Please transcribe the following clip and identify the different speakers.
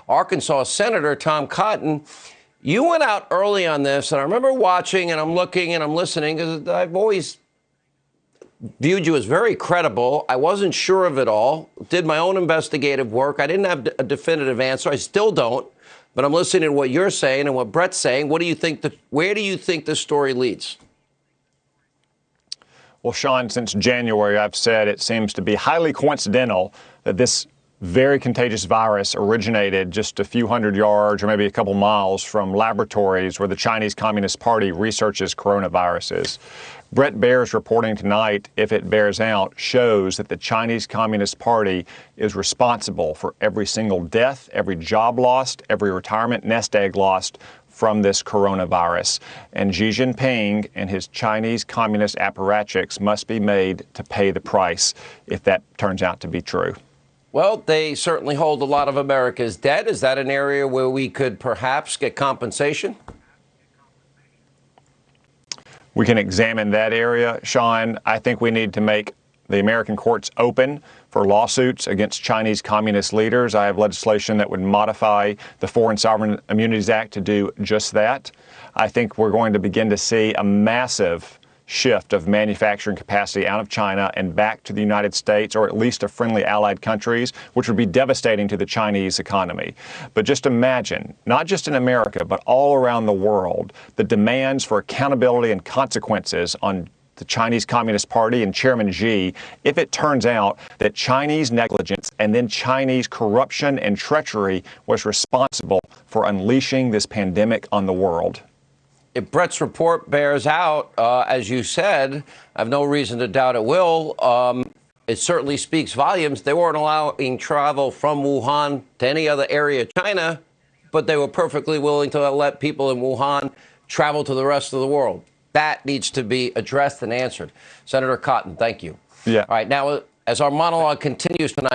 Speaker 1: Arkansas Senator Tom Cotton. You went out early on this, and I remember watching, and I'm looking, and I'm listening, because I've always viewed you as very credible. I wasn't sure of it all, did my own investigative work. I didn't have a definitive answer. I still don't, but I'm listening to what you're saying and what Brett's saying. What do you think? Where do you think the story leads?
Speaker 2: Well, Sean, since January, I've said it seems to be highly coincidental that this very contagious virus originated just a few hundred yards or maybe a couple miles from laboratories where the Chinese Communist Party researches coronaviruses. Brett Baer's reporting tonight, if it bears out, shows that the Chinese Communist Party is responsible for every single death, every job lost, every retirement nest egg lost from this coronavirus. And Xi Jinping and his Chinese communist apparatchiks must be made to pay the price if that turns out to be true.
Speaker 1: Well, they certainly hold a lot of America's debt. Is that an area where we could perhaps get compensation?
Speaker 2: We can examine that area, Sean. I think we need to make the American courts open for lawsuits against Chinese communist leaders. I have legislation that would modify the Foreign Sovereign Immunities Act to do just that. I think we're going to begin to see a massive shift of manufacturing capacity out of China and back to the United States, or at least to friendly allied countries, which would be devastating to the Chinese economy. But just imagine, not just in America, but all around the world, the demands for accountability and consequences on the Chinese Communist Party and Chairman Xi if it turns out that Chinese negligence and then Chinese corruption and treachery was responsible for unleashing this pandemic on the world.
Speaker 1: If Brett's report bears out, as you said, I have no reason to doubt it will. It certainly speaks volumes. They weren't allowing travel from Wuhan to any other area of China, but they were perfectly willing to let people in Wuhan travel to the rest of the world. That needs to be addressed and answered. Senator Cotton, thank you.
Speaker 2: Yeah.
Speaker 1: All right. Now, as our monologue continues tonight,